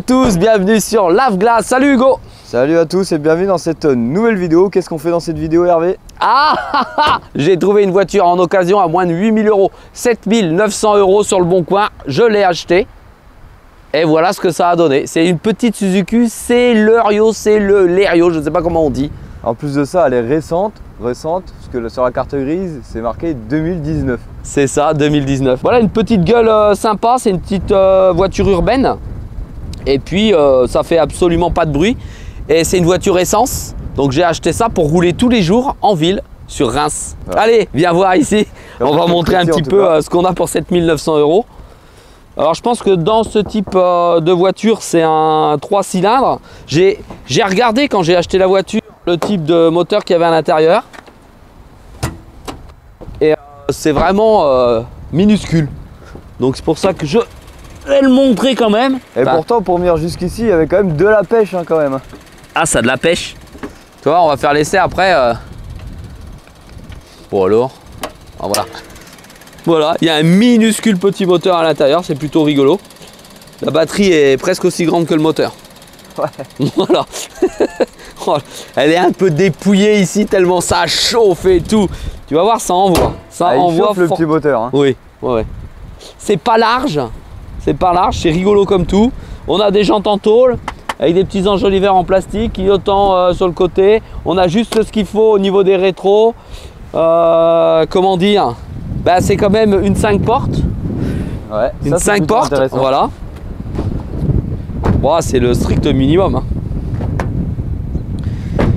tous, bienvenue sur Lave Glace. Salut Hugo. Salut à tous et bienvenue dans cette nouvelle vidéo. Qu'est-ce qu'on fait dans cette vidéo, Hervé? J'ai trouvé une voiture en occasion à moins de 8000 euros, 7900 euros sur le bon coin. Je l'ai acheté et voilà ce que ça a donné. C'est une petite Suzuki, c'est l'Erio, c'est le Lerio, je ne sais pas comment on dit. En plus de ça, elle est récente, parce que sur la carte grise, c'est marqué 2019. C'est ça, 2019. Voilà une petite gueule sympa, c'est une petite voiture urbaine. Et puis ça fait absolument pas de bruit. Et c'est une voiture essence. Donc j'ai acheté ça pour rouler tous les jours en ville sur Reims. Ouais. Allez, viens voir ici. On va montrer un petit peu ce qu'on a pour 7900 euros. Alors je pense que dans ce type de voiture, c'est un 3 cylindres. J'ai regardé quand j'ai acheté la voiture le type de moteur qu'il y avait à l'intérieur. Et c'est vraiment minuscule. Donc c'est pour ça que je vais le montrer quand même. Et pourtant, pour venir jusqu'ici, il y avait quand même de la pêche hein, quand même. Ah, ça a de la pêche. Tu vois, on va faire l'essai après. Bon alors, voilà. Voilà, il y a un minuscule petit moteur à l'intérieur, c'est plutôt rigolo. La batterie est presque aussi grande que le moteur. Ouais. Voilà. Elle est un peu dépouillée ici tellement ça chauffe et tout. Tu vas voir, ça envoie. Ça envoie le petit moteur. Hein. Oui, ouais. C'est pas large. C'est pas large, c'est rigolo comme tout. On a des jantes en tôle avec des petits enjoliveurs en plastique, clignotant sur le côté. On a juste ce qu'il faut au niveau des rétros. Comment dire, bah, c'est quand même une 5 portes. Ouais, une 5 portes, voilà. Bon, c'est le strict minimum. Hein.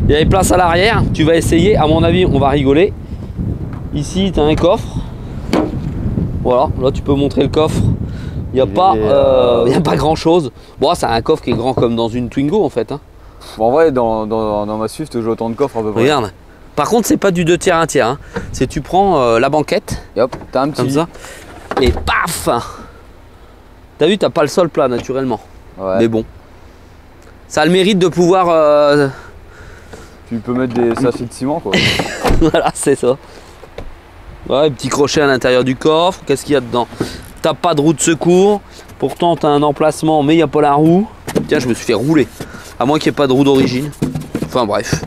Il y a des places à l'arrière. Tu vas essayer, à mon avis, on va rigoler. Ici, tu as un coffre. Voilà, là tu peux montrer le coffre. Il n'y a, pas grand chose. Bon, c'est un coffre qui est grand comme dans une Twingo en fait. Hein. Bon, en vrai, dans ma Swift, j'ai autant de coffres à peu près. Regarde. Par contre, c'est pas du 2 tiers, 1 tiers. Hein. C'est tu prends la banquette. Et hop, t'as un petit. Comme ça. Et paf. T'as vu, t'as pas le sol plat naturellement. Ouais. Mais bon. Ça a le mérite de pouvoir. Tu peux mettre des sachets de ciment quoi. Voilà, c'est ça. Ouais, petit crochet à l'intérieur du coffre. Qu'est-ce qu'il y a dedans? T'as pas de roue de secours. Pourtant, t'as un emplacement, mais il n'y a pas la roue. Tiens, je me suis fait rouler. À moins qu'il n'y ait pas de roue d'origine. Enfin, bref.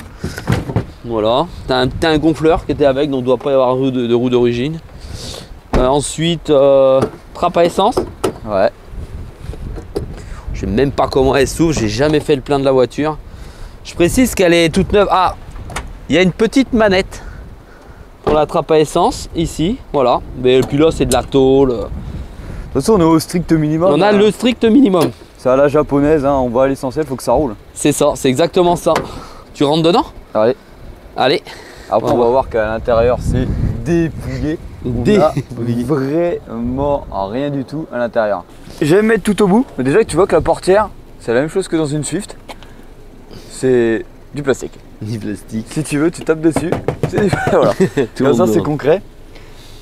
Voilà. T'as un gonfleur qui était avec, donc il ne doit pas y avoir de roue d'origine. Ensuite, trappe à essence. Ouais. Je sais même pas comment elle s'ouvre. J'ai jamais fait le plein de la voiture. Je précise qu'elle est toute neuve. Ah, il y a une petite manette pour la trappe à essence ici, voilà. Mais puis là c'est de la tôle. De toute façon on est au strict minimum. On a le strict minimum. C'est à la japonaise, hein. On va à l'essentiel, faut que ça roule. C'est ça, c'est exactement ça. Tu rentres dedans? Allez. Allez. Après on va voir qu'à l'intérieur c'est dépouillé. Vraiment rien du tout à l'intérieur. Je vais me mettre tout au bout. Mais déjà que tu vois que la portière, c'est la même chose que dans une Swift. C'est du plastique. Du plastique. Si tu veux, tu tapes dessus. Voilà. Comme ça, c'est concret.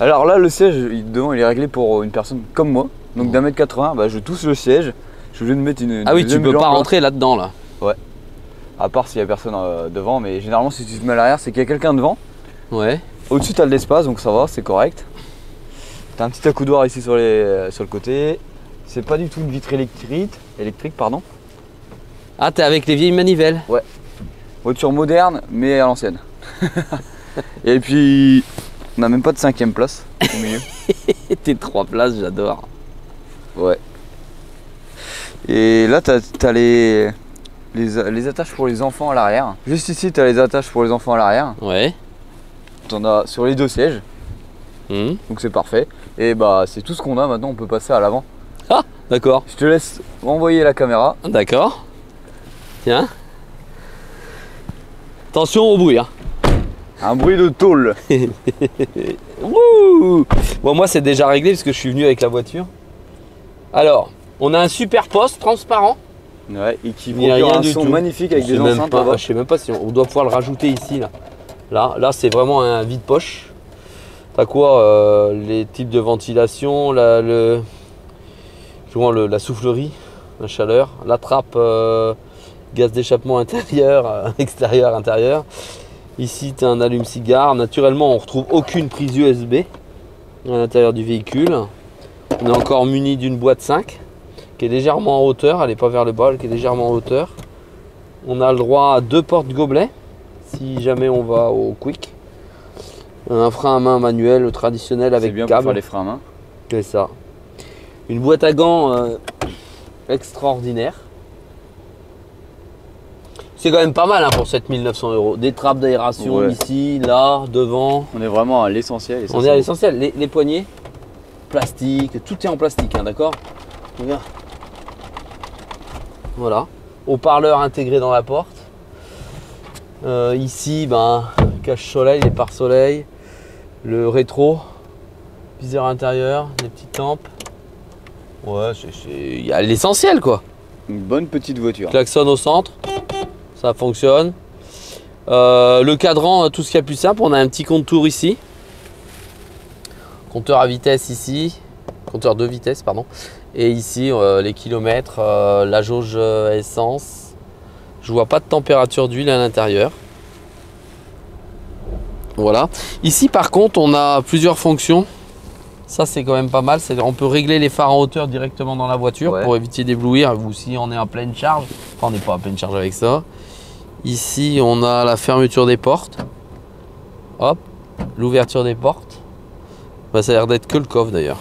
Alors là, le siège, devant, il est réglé pour une personne comme moi. Donc d'un mètre 80, bah, je touche le siège. Je suis obligé de mettre une. Ah oui, tu peux pas rentrer là-dedans là. Ouais. À part s'il y a personne devant, mais généralement, si tu te mets à l'arrière, c'est qu'il y a quelqu'un devant. Ouais. Au-dessus, tu as de l'espace, donc ça va, c'est correct. Tu as un petit accoudoir ici sur le côté. C'est pas du tout une vitre électrique, pardon. Ah, t'es avec les vieilles manivelles? Ouais. Voiture moderne, mais à l'ancienne. Et puis, on n'a même pas de 5ème place au milieu. Tes 3 places, j'adore. Ouais. Et là, t'as les attaches pour les enfants à l'arrière. Juste ici, t'as les attaches pour les enfants à l'arrière. Ouais. T'en as sur les 2 sièges. Donc c'est parfait. Et bah, c'est tout ce qu'on a. Maintenant, on peut passer à l'avant. Ah, d'accord. Je te laisse renvoyer la caméra. D'accord. Tiens. Attention au bruit. Hein. Un bruit de tôle. Bon, moi c'est déjà réglé parce que je suis venu avec la voiture. Alors, on a un super poste transparent. Ouais, et qui procure un son magnifique avec des enceintes. Je sais même pas si on doit pouvoir le rajouter ici. Là c'est vraiment un vide-poche. T'as quoi les types de ventilation, la soufflerie, la chaleur, la trappe. Gaz d'échappement intérieur, extérieur, intérieur. Ici, tu as un allume-cigare. Naturellement, on ne retrouve aucune prise USB à l'intérieur du véhicule. On est encore muni d'une boîte 5. qui est légèrement en hauteur, elle n'est pas vers le bas, qui est légèrement en hauteur. On a le droit à 2 portes gobelets, si jamais on va au quick. Un frein à main manuel traditionnel avec bien câble. Pour faire les freins à main. C'est ça. Une boîte à gants extraordinaire. C'est quand même pas mal hein, pour 7 900 €. Des trappes d'aération ici, là, devant. On est vraiment à l'essentiel. On est à l'essentiel. Les poignées, plastique, tout est en plastique, hein, d'accord? Regarde. Voilà. Haut-parleur intégré dans la porte. Ici, ben, cache-soleil, les pare-soleil, le rétro, viseur intérieur, des petites lampes. Ouais, il y a l'essentiel quoi. Une bonne petite voiture. Klaxon au centre, ça fonctionne. Le cadran, tout ce qu'il y a plus simple, on a un petit contour ici. Compteur à vitesse ici, compteur de vitesse, pardon. Et ici, les kilomètres, la jauge essence. Je vois pas de température d'huile à l'intérieur. Voilà. Ici, par contre, on a plusieurs fonctions. Ça, c'est quand même pas mal. On peut régler les phares en hauteur directement dans la voiture pour éviter d'éblouir. Ou si on est en pleine charge. Enfin, on n'est pas en pleine charge avec ça. Ici, on a la fermeture des portes. Hop, l'ouverture des portes. Bah, ça a l'air d'être que le coffre d'ailleurs.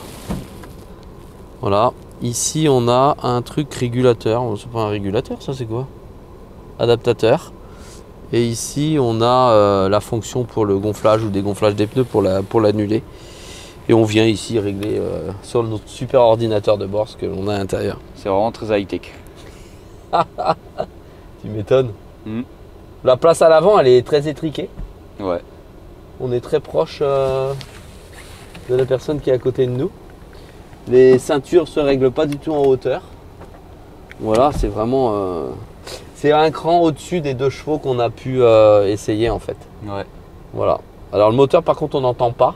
Voilà. Ici, on a un truc régulateur. C'est pas un régulateur, ça c'est quoi? Adaptateur. Et ici, on a la fonction pour le gonflage ou dégonflage des pneus pour l'annuler. Et on vient ici régler sur notre super ordinateur de bord ce que l'on a à l'intérieur. C'est vraiment très high-tech. Tu m'étonnes. La place à l'avant, elle est très étriquée. Ouais. On est très proche de la personne qui est à côté de nous. Les ceintures se règlent pas du tout en hauteur. Voilà, c'est vraiment... c'est un cran au-dessus des 2 chevaux qu'on a pu essayer en fait. Ouais. Voilà. Alors le moteur par contre on n'entend pas.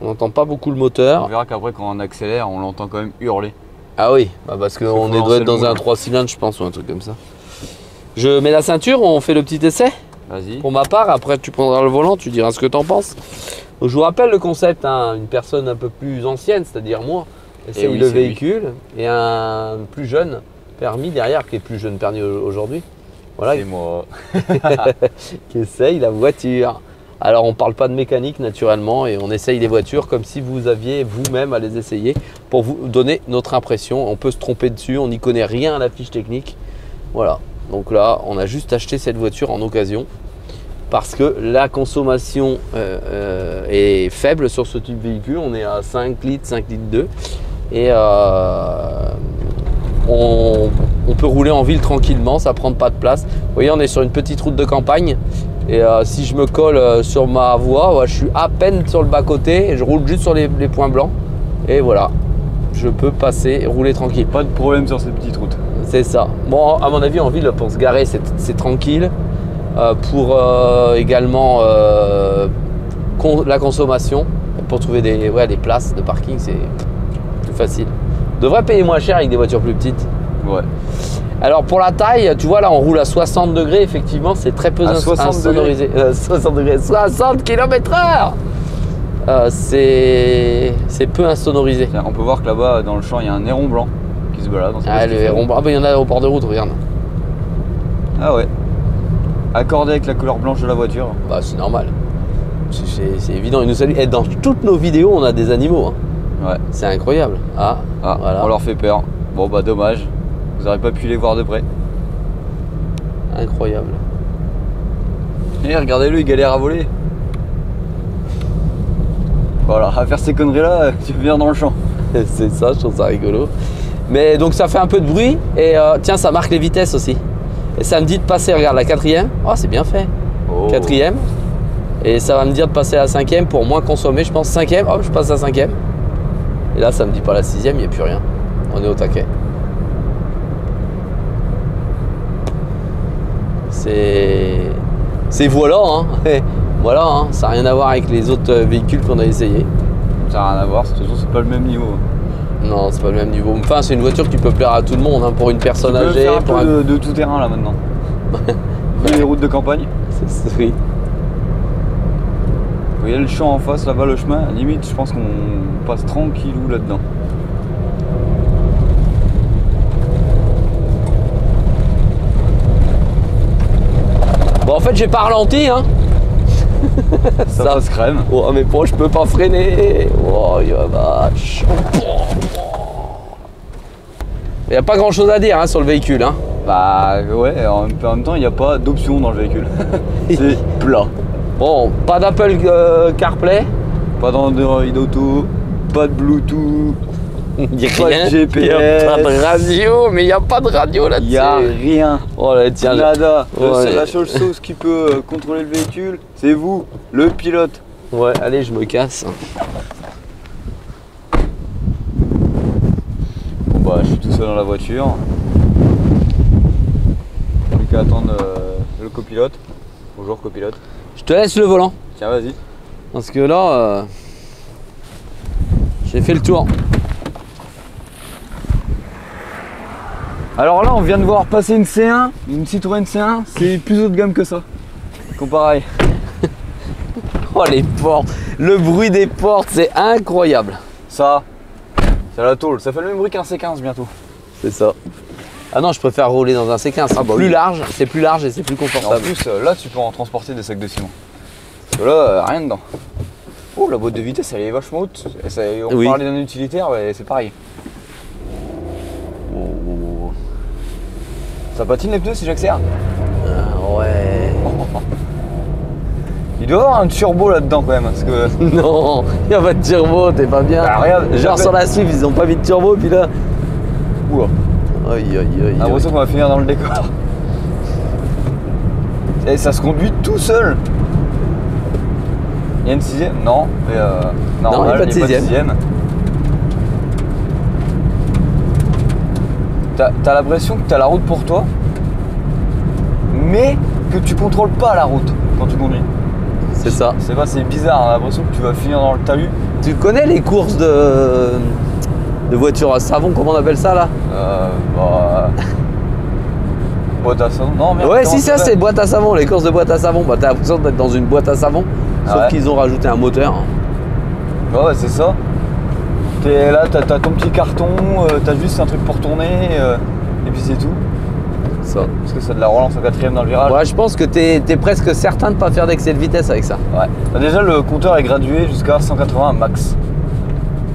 On n'entend pas beaucoup le moteur. On verra qu'après quand on accélère, on l'entend quand même hurler. Ah oui, bah parce qu'on doit être dans un 3 cylindres je pense ou un truc comme ça. Je mets la ceinture, on fait le petit essai. Vas-y. Pour ma part, après tu prendras le volant, tu diras ce que t'en penses. Donc, je vous rappelle le concept, hein, une personne un peu plus ancienne, c'est-à-dire moi, essaye le véhicule et un plus jeune permis derrière, qui est plus jeune permis aujourd'hui. Voilà. C'est moi. Qui essaye la voiture. Alors on ne parle pas de mécanique naturellement et on essaye les voitures comme si vous aviez vous-même à les essayer pour vous donner notre impression. On peut se tromper dessus, on n'y connaît rien à la fiche technique. Voilà, donc là on a juste acheté cette voiture en occasion parce que la consommation est faible sur ce type de véhicule. On est à 5 litres, 5 litres 2 et on peut rouler en ville tranquillement, ça ne prend pas de place. Vous voyez, on est sur une petite route de campagne. Et si je me colle sur ma voie, je suis à peine sur le bas-côté et je roule juste sur les points blancs. Et voilà, je peux passer et rouler tranquille. Pas de problème sur cette petite route. C'est ça. Bon, à mon avis, en ville, pour se garer, c'est tranquille. Pour également la consommation, pour trouver des places de parking, c'est plus facile. On devrait payer moins cher avec des voitures plus petites. Ouais. Alors pour la taille, tu vois là on roule à 60 degrés, effectivement c'est très peu insonorisé. 60 degrés, 60 km/h. C'est peu insonorisé. On peut voir que là-bas dans le champ il y a un héron blanc qui se balade. Ah le héron blanc, il y en a au bord de route, regarde. Ah ouais. Accordé avec la couleur blanche de la voiture. Bah c'est normal. C'est évident, ils nous saluent. Et dans toutes nos vidéos on a des animaux. Hein. Ouais. C'est incroyable. Voilà. On leur fait peur. Bon bah dommage. Vous n'aurez pas pu les voir de près. Incroyable. Et regardez-le, il galère à voler. Voilà, à faire ces conneries là, tu viens dans le champ. C'est ça, je trouve ça rigolo. Mais donc ça fait un peu de bruit et tiens, ça marque les vitesses aussi. Et ça me dit de passer, regarde la 4e. Oh, c'est bien fait. 4e. Et ça va me dire de passer à la 5e pour moins consommer, je pense. 5e, hop, je passe à la 5e. Et là, ça me dit pas la 6e, il n'y a plus rien. On est au taquet. C'est voilà, hein. Voilà, hein. Ça n'a rien à voir avec les autres véhicules qu'on a essayé. Ça n'a rien à voir, de toute façon c'est pas le même niveau. Non, c'est pas le même niveau. Enfin, c'est une voiture qui peut plaire à tout le monde, hein, pour une personne tu peux âgée. Faire un peu de tout terrain là maintenant. Les routes de campagne. Oui. Vous voyez le champ en face là-bas, le chemin, limite je pense qu'on passe tranquillou là-dedans. Bon, en fait, j'ai pas ralenti, hein. Ça passe crème. Oh, mais bon, je peux pas freiner. Oh, la vache. Il n'y a pas grand chose à dire hein, sur le véhicule. Hein. Bah ouais, en même temps, il n'y a pas d'option dans le véhicule. C'est plat. Bon, pas d'Apple CarPlay. Pas d'Android Auto, pas de Bluetooth, Il n'y a pas rien. de GPS. Il n'y a pas de radio, mais il n'y a pas de radio là-dessus. Il n'y a rien. Oh là, tiens. Nada. Ouais. La seule chose qui peut contrôler le véhicule, c'est vous, le pilote. Ouais, allez, je me casse. Bon bah, je suis tout seul dans la voiture. Plus qu'à attendre le copilote. Bonjour copilote. Je te laisse le volant. Tiens, vas-y. Parce que là, j'ai fait le tour. Alors là, on vient de voir passer une C1, une Citroën C1, c'est plus haut de gamme que ça. Comparé. Oh les portes, le bruit des portes, c'est incroyable. Ça, c'est la tôle, ça fait le même bruit qu'un C15 bientôt. C'est ça. Ah non, je préfère rouler dans un C15, c'est plus large, c'est plus large et c'est plus Et en confortable. plus, là, tu peux en transporter des sacs de ciment. Parce que là, rien dedans. Oh, la boîte de vitesse, elle est vachement haute. On parlait d'un utilitaire, ouais, c'est pareil. Oh. Ça patine les pneus si j'accélère? Ah ouais. Il doit y avoir un turbo là-dedans quand même, parce que... Non, il n'y a pas de turbo, t'es pas bien. Bah, regarde, genre sur la Swift, ils ont pas mis de turbo, puis là... Oula. Aïe aïe aïe. J'ai l'impression qu'on va finir dans le décor. Et ça se conduit tout seul. Il y a une sixième? Non, mais normal, non, il n'y a pas de sixième. T'as l'impression que t'as la route pour toi, mais que tu contrôles pas la route quand tu conduis. C'est ça. C'est pas, c'est bizarre, on a l'impression que tu vas finir dans le talus. Tu connais les courses de voitures à savon, comment on appelle ça là? Boîte à savon? Non, merde. Ouais, si ça c'est boîte à savon, les courses de boîte à savon. Bah t'as l'impression d'être dans une boîte à savon, sauf qu'ils ont rajouté un moteur. Ouais, c'est ça. T'es là, t'as ton petit carton, t'as juste un truc pour tourner, et puis c'est tout. Ça. Parce que c'est de la relance en quatrième dans le virage. Ouais, je pense que t'es presque certain de pas faire d'excès de vitesse avec ça. Ouais. Bah déjà, le compteur est gradué jusqu'à 180 max.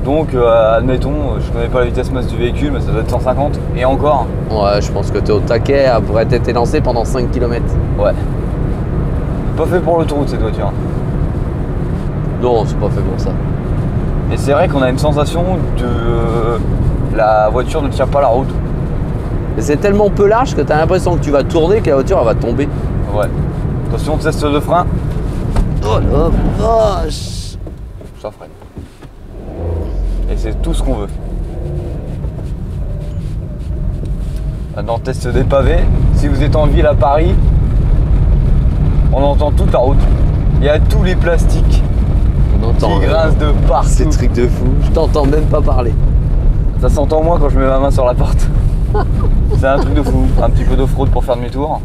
Donc, admettons, je connais pas la vitesse max du véhicule, mais ça doit être 150. Et encore. Ouais, je pense que t'es au taquet, elle pourrait être élancée pendant 5 km. Ouais. Pas fait pour l'autoroute cette voiture. Non, c'est pas fait pour ça. Et c'est vrai qu'on a une sensation de la voiture ne tient pas la route. Mais c'est tellement peu large que t'as l'impression que tu vas tourner, que la voiture elle va tomber. Ouais. Attention, test de frein. Oh la vache. Ça freine. Et c'est tout ce qu'on veut. Maintenant, test des pavés. Si vous êtes en ville à Paris, on entend toute la route. Il y a tous les plastiques On entend. qui grincent de partout. C'est truc de fou. Je t'entends même pas parler. Ça s'entend moins quand je mets ma main sur la porte. C'est un truc de fou. Un petit peu d'off-road pour faire demi-tour.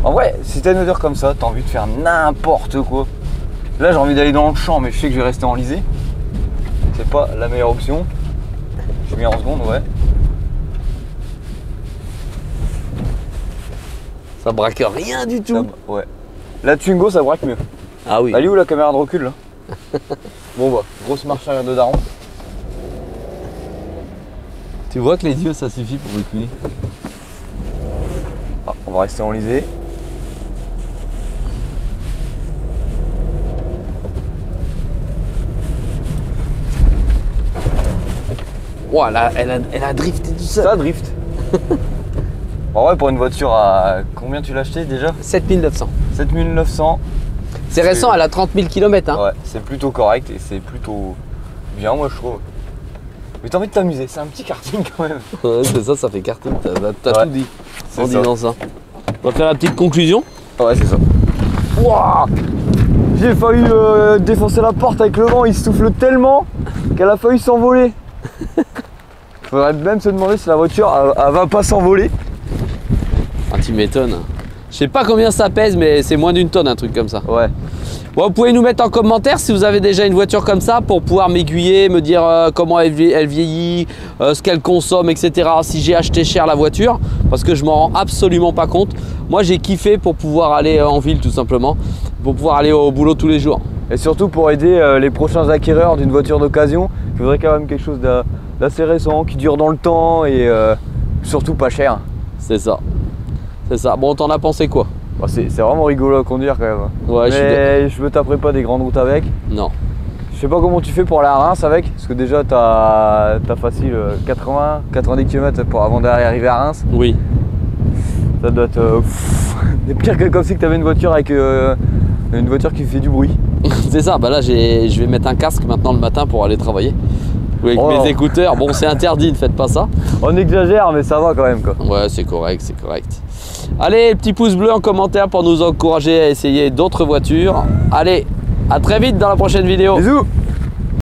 En vrai, si t'as une odeur comme ça, t'as envie de faire n'importe quoi. Là, j'ai envie d'aller dans le champ, mais je sais que je vais rester enlisé. C'est pas la meilleure option. Je suis mis en seconde, ouais. Ça braque rien du tout. Ouais. La Twingo, ça braque mieux. Ah oui. Elle est où la caméra de recul là? Bon bah, grosse marche arrière de daron. Tu vois que les yeux ça suffit pour reculer. Ah, on va rester enlisé. Oh, elle a drifté tout seul. Ça drift. En vrai, pour une voiture à combien tu l'as acheté déjà? 7900. 7900. C'est récent, elle a 30 000 km. Hein. Ouais, c'est plutôt correct et c'est plutôt bien, moi je trouve. Mais t'as envie de t'amuser, c'est un petit karting quand même. Ouais, c'est ça, ça fait karting. T'as tout dit en ça. disant ça. On va faire la petite conclusion. Ouais, c'est ça. Wouah, j'ai failli défoncer la porte avec le vent, il souffle tellement qu'elle a failli s'envoler. Faudrait même se demander si la voiture elle va pas s'envoler. Ah, tu m'étonnes. Je sais pas combien ça pèse, mais c'est moins d'une tonne un truc comme ça. Ouais. Bon, vous pouvez nous mettre en commentaire si vous avez déjà une voiture comme ça pour pouvoir m'aiguiller, me dire comment elle vieillit, ce qu'elle consomme, etc. Si j'ai acheté cher la voiture, parce que je m'en rends absolument pas compte. Moi, j'ai kiffé pour pouvoir aller en ville tout simplement, pour pouvoir aller au boulot tous les jours. Et surtout pour aider les prochains acquéreurs d'une voiture d'occasion qui voudraient quand même quelque chose d'assez récent, qui dure dans le temps et surtout pas cher. C'est ça. C'est ça. Bon, t'en as pensé quoi? Bon, c'est vraiment rigolo à conduire quand même. Ouais, mais je me taperai pas des grandes routes avec. Non. Je sais pas comment tu fais pour aller à Reims avec, parce que déjà t'as facile 80-90 km avant d'arriver à Reims. Oui. Ça doit être pire que comme si tu avais une voiture avec une voiture qui fait du bruit. C'est ça, bah là je vais mettre un casque maintenant le matin pour aller travailler. Avec mes écouteurs, bon c'est interdit, ne faites pas ça. On exagère mais ça va quand même quoi. Ouais c'est correct, c'est correct. Allez, petit pouce bleu en commentaire pour nous encourager à essayer d'autres voitures. Allez, à très vite dans la prochaine vidéo. Bisous.